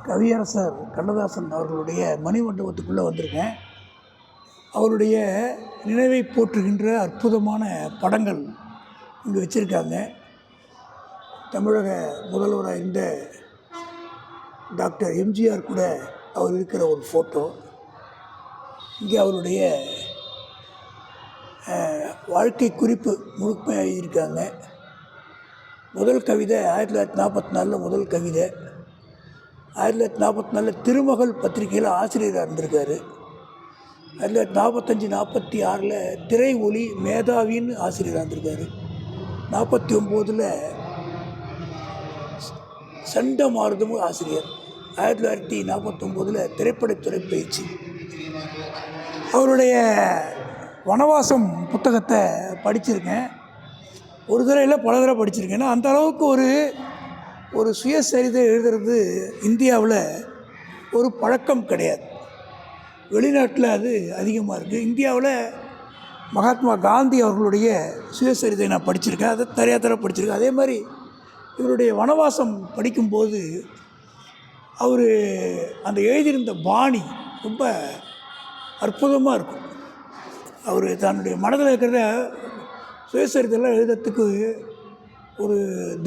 கவியரசர் கண்ணதாசன் அவர்களுடைய மணிமண்டபத்துக்குள்ளே வந்திருக்கேன். அவருடைய நினைவை போற்றுகின்ற அற்புதமான படங்கள் இங்கே வச்சுருக்காங்க. தமிழக முதல்வராக இருந்த டாக்டர் எம்ஜிஆர் கூட அவர் இருக்கிற ஒரு ஃபோட்டோ. இங்கே அவருடைய வாழ்க்கை குறிப்பு முழுமையாக எழுதியிருக்காங்க. முதல் கவிதை 1944 முதல் கவிதை. 1944 திருமகள் பத்திரிகையில் ஆசிரியராக இருந்திருக்காரு. 1945-46 திரை ஒளி மேதாவின்னு ஆசிரியராக இருந்திருக்காரு. 49 சண்டமாருதம் ஆசிரியர். 1949 திரைப்படத்துறை பயிற்சி. அவருடைய வனவாசம் புத்தகத்தை படிச்சிருக்கேன். ஒரு தடவை இல்லை, பல தடவை படிச்சிருக்கேன். அந்த அளவுக்கு ஒரு சுயசரிதை எழுதுறது இந்தியாவில் ஒரு பழக்கம் கிடையாது. வெளிநாட்டில் அது அதிகமாக இருக்குது. இந்தியாவில் மகாத்மா காந்தி அவர்களுடைய சுயசரிதை நான் படிச்சிருக்கேன். அதை நிறையா தடவை படிச்சிருக்கேன். அதே மாதிரி இவருடைய வனவாசம் படிக்கும்போது அவர் அந்த எழுதியிருந்த பாணி ரொம்ப அற்புதமாக இருக்கும். அவர் தன்னுடைய மனதில் இருக்கிற சுயசரிதையெல்லாம் எழுதுறதுக்கு ஒரு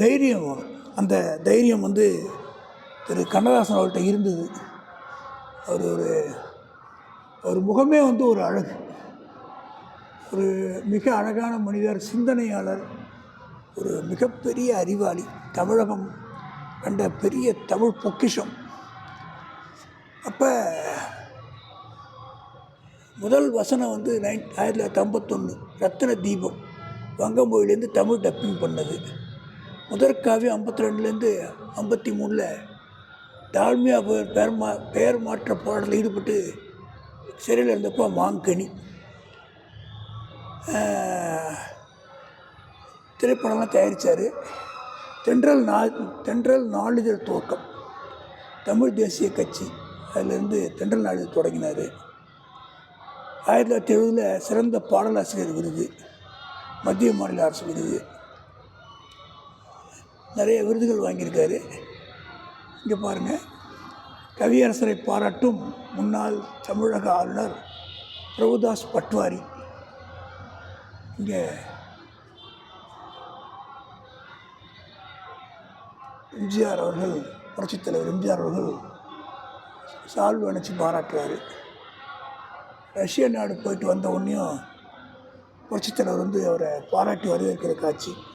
தைரியம் வரும். அந்த தைரியம் திரு கண்ணதாசன் அவர்கிட்ட இருந்தது. அவர் முகமே ஒரு அழகு. ஒரு மிக அழகான மனிதர், சிந்தனையாளர், ஒரு மிகப்பெரிய அறிவாளி. தமிழகம் கண்ட பெரிய தமிழ் பொக்கிஷம். அப்போ முதல் வசனம் 1951 ரத்தின தீபம் வங்கமொழியிலேருந்து தமிழ் டப்பிங் பண்ணது. முதற்காவியம் 52லேருந்து 53 டால்மியா பெயர் மாற்ற போராட்டத்தில் ஈடுபட்டு சிறையில் இருந்தப்போ மாங்கனி. திரைப்படம்லாம் தயாரித்தார். தென்றல் நாளிதழ் துவக்கம், தமிழ் தேசிய கட்சி, அதிலேருந்து தென்றல் நாளிதழ் தொடங்கினார். 1970 சிறந்த பாடலாசிரியர் விருது, மத்திய மாநில அரசு விருது, நிறைய விருதுகள் வாங்கியிருக்காரு. இங்கே பாருங்கள், கவியரசரை பாராட்டும் முன்னாள் தமிழக ஆளுநர் பிரபுதாஸ் பட்வாரி. இங்கே எம்ஜிஆர் அவர்கள், புரட்சித் தலைவர் எம்ஜிஆர் அவர்கள் சால்வு அணைச்சி பாராட்டுறாரு. ரஷ்ய நாடு போயிட்டு வந்த உடனேயும் புரட்சித் தலைவர் அவரை பாராட்டி வரவேற்கிற காட்சி.